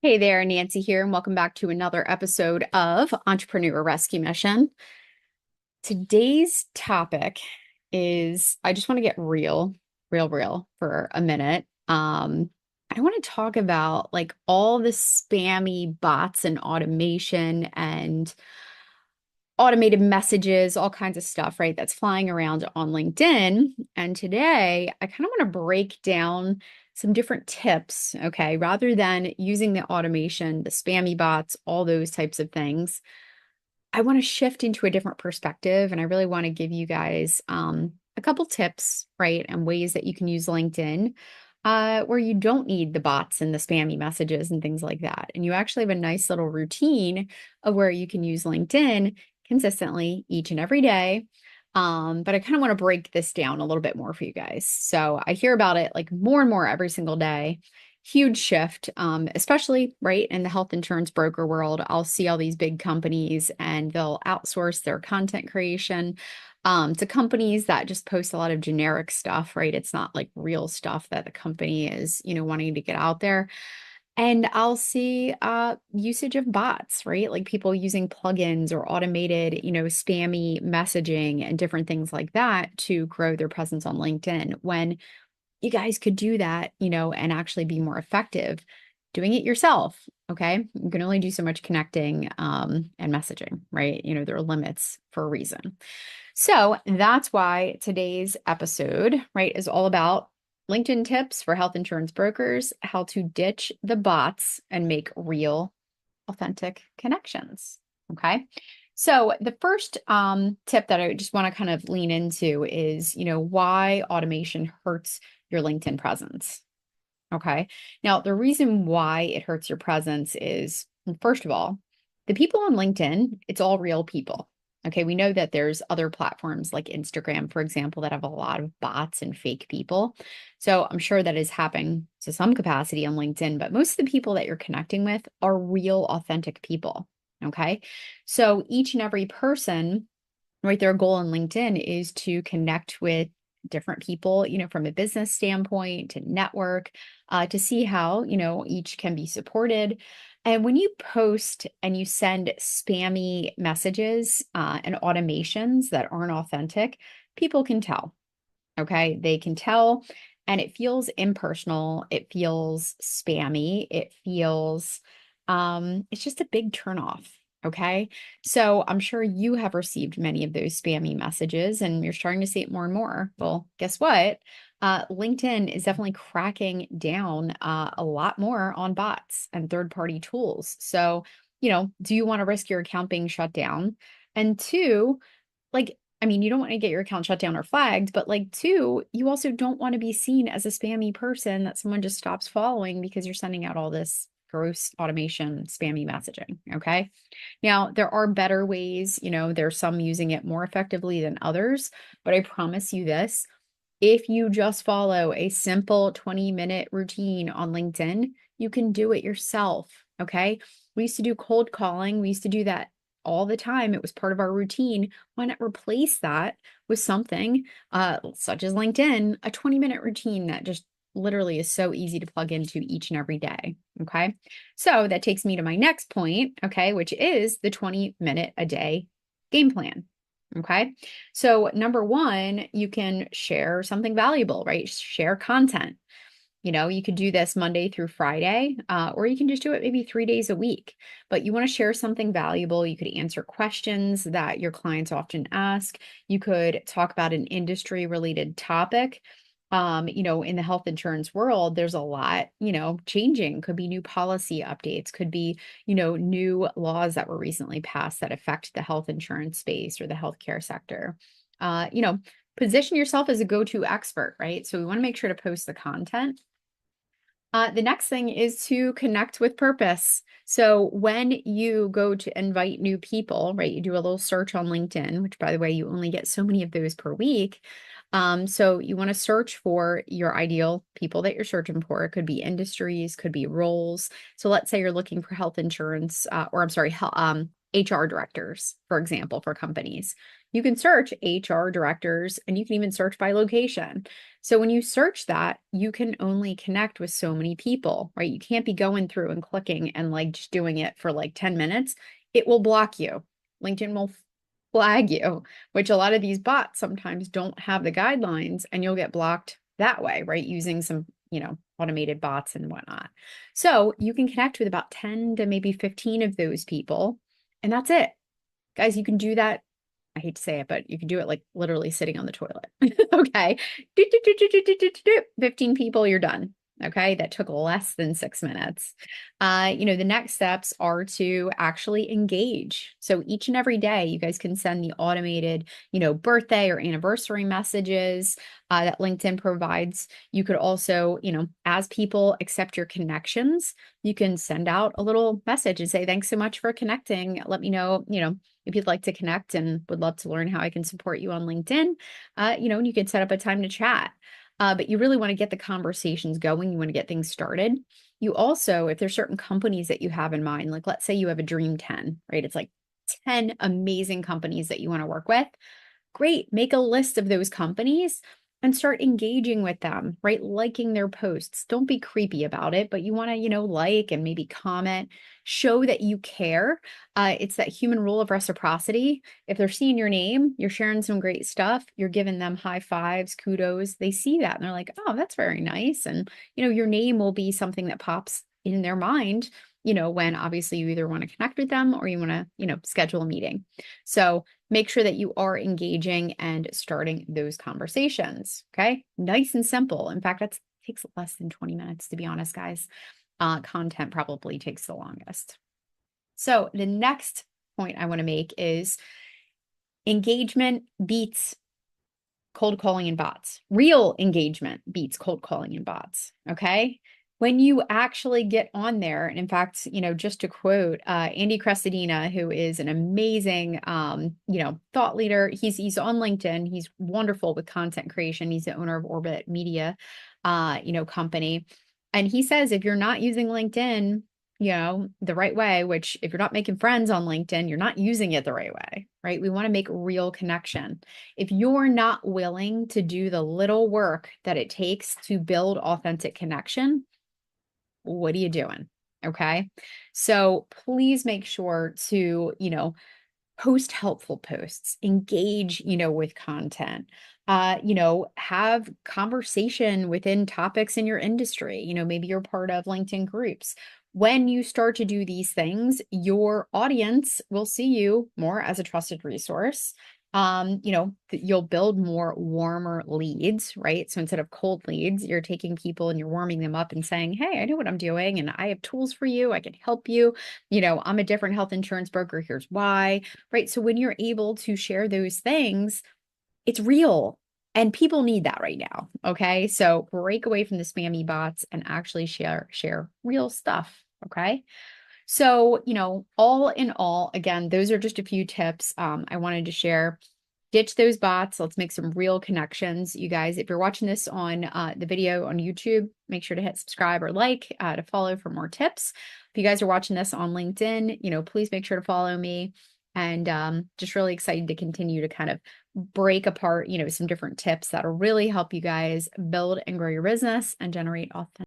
Hey there, Nancy here, and welcome back to another episode of Entrepreneur Rescue Mission. Today's topic is I just want to get real for a minute. I want to talk about like all the spammy bots and automation and automated messages, all kinds of stuff, right? That's flying around on LinkedIn. And today I kind of want to break down some different tips, okay? Rather than using the automation, the spammy bots, all those types of things, I want to shift into a different perspective. And I really want to give you guys a couple tips, right? And ways that you can use LinkedIn where you don't need the bots and the spammy messages and things like that. And you actually have a nice little routine of where you can use LinkedIn consistently each and every day. But I kind of want to break this down a little bit more for you guys. So I hear about it like more and more every single day. Huge shift, especially right in the health insurance broker world. I'll see all these big companies and they'll outsource their content creation to companies that just post a lot of generic stuff, right? It's not like real stuff that the company is, wanting to get out there. And I'll see usage of bots, right? Like people using plugins or automated, spammy messaging and different things like that to grow their presence on LinkedIn when you guys could do that, and actually be more effective doing it yourself. Okay. You can only do so much connecting and messaging, right? There are limits for a reason. So that's why today's episode, right, is all about LinkedIn tips for health insurance brokers, how to ditch the bots and make real, authentic connections. Okay. So the first tip that I just want to kind of lean into is, why automation hurts your LinkedIn presence. Okay. Now, the reason why it hurts your presence is, first of all, the people on LinkedIn, it's all real people. Okay. We know that there's other platforms like Instagram, for example, that have a lot of bots and fake people. So I'm sure that is happening to some capacity on LinkedIn, but most of the people that you're connecting with are real, authentic people. Okay. So each and every person, right, their goal on LinkedIn is to connect with different people, from a business standpoint to network, to see how, each can be supported. And when you post and you send spammy messages and automations that aren't authentic, people can tell. Okay. They can tell. And it feels impersonal. It feels spammy. It feels, it's just a big turnoff. Okay. So I'm sure you have received many of those spammy messages and you're starting to see it more and more. Well, guess what? LinkedIn is definitely cracking down a lot more on bots and third-party tools. So, do you want to risk your account being shut down? And two, like, I mean, you don't want to get your account shut down or flagged, but like, two, you also don't want to be seen as a spammy person that someone just stops following because you're sending out all this gross automation, spammy messaging. Okay. Now, there are better ways, there's some using it more effectively than others, but I promise you this, if you just follow a simple 20-minute routine on LinkedIn, you can do it yourself. Okay. We used to do cold calling. We used to do that all the time. It was part of our routine. Why not replace that with something such as LinkedIn, a 20-minute routine that just literally is so easy to plug into each and every day. Okay. So that takes me to my next point, okay, which is the 20-minute a day game plan. Okay. So, number one, you can share something valuable, right? Share content. You could do this Monday through Friday, or you can just do it maybe 3 days a week. But you want to share something valuable. You could answer questions that your clients often ask. You could talk about an industry related topic. In the health insurance world, there's a lot, changing. Could be new policy updates, could be, new laws that were recently passed that affect the health insurance space or the healthcare sector. Position yourself as a go-to expert, right? So we want to make sure to post the content. The next thing is to connect with purpose. So when you go to invite new people, right, you do a little search on LinkedIn, which by the way, you only get so many of those per week. So you want to search for your ideal people that you're searching for. It could be industries, could be roles. So let's say you're looking for health insurance, or I'm sorry, HR directors, for example, for companies. You can search HR directors and you can even search by location. So when you search that, you can only connect with so many people, right? You can't be going through and clicking and like just doing it for like 10 minutes. It will block you. LinkedIn will flag you, which a lot of these bots sometimes don't have the guidelines, and you'll get blocked that way, right? Using some, automated bots and whatnot. So you can connect with about 10 to maybe 15 of those people, and that's it. Guys, you can do that. I hate to say it, but you can do it like literally sitting on the toilet. Okay. 15 people, you're done. Okay. That took less than 6 minutes. The next steps are to actually engage. So each and every day, you guys can send the automated, birthday or anniversary messages that LinkedIn provides. You could also, as people accept your connections, you can send out a little message and say, thanks so much for connecting. Let me know, if you'd like to connect and would love to learn how I can support you on LinkedIn, and you can set up a time to chat. But you really want to get the conversations going. You want to get things started. You also, if there's certain companies that you have in mind, like let's say you have a dream 10, right? It's like 10 amazing companies that you want to work with. Great. Make a list of those companies and start engaging with them, right? Liking their posts. Don't be creepy about it, but you want to, like and maybe comment, show that you care. It's that human rule of reciprocity. If they're seeing your name, you're sharing some great stuff, you're giving them high fives, kudos. They see that and they're like, oh, that's very nice. And, your name will be something that pops in their mind, when obviously you either want to connect with them or you want to, schedule a meeting. So make sure that you are engaging and starting those conversations. Okay. Nice and simple. In fact, that takes less than 20 minutes, to be honest, guys. Content probably takes the longest. So the next point I want to make is engagement beats cold calling and bots. Real engagement beats cold calling and bots. Okay. When you actually get on there, and in fact, just to quote Andy Crestodina, who is an amazing, thought leader. He's on LinkedIn. He's wonderful with content creation. He's the owner of Orbit Media, company. And he says, if you're not using LinkedIn, the right way, which if you're not making friends on LinkedIn, you're not using it the right way, right? We want to make real connection. If you're not willing to do the little work that it takes to build authentic connection, what are you doing? Okay. So please make sure to, post helpful posts, engage, with content, have conversation within topics in your industry. Maybe you're part of LinkedIn groups. When you start to do these things, your audience will see you more as a trusted resource. You'll build more warmer leads, right? So instead of cold leads, you're taking people and you're warming them up and saying, hey, I know what I'm doing and I have tools for you. I can help you. I'm a different health insurance broker. Here's why, right? So when you're able to share those things, it's real and people need that right now. Okay. So break away from the spammy bots and actually share real stuff. Okay. So, all in all, again, those are just a few tips I wanted to share. Ditch those bots. Let's make some real connections. You guys, if you're watching this on the video on YouTube, make sure to hit subscribe or like to follow for more tips. If you guys are watching this on LinkedIn, please make sure to follow me. And just really excited to continue to kind of break apart, some different tips that'll really help you guys build and grow your business and generate authentic.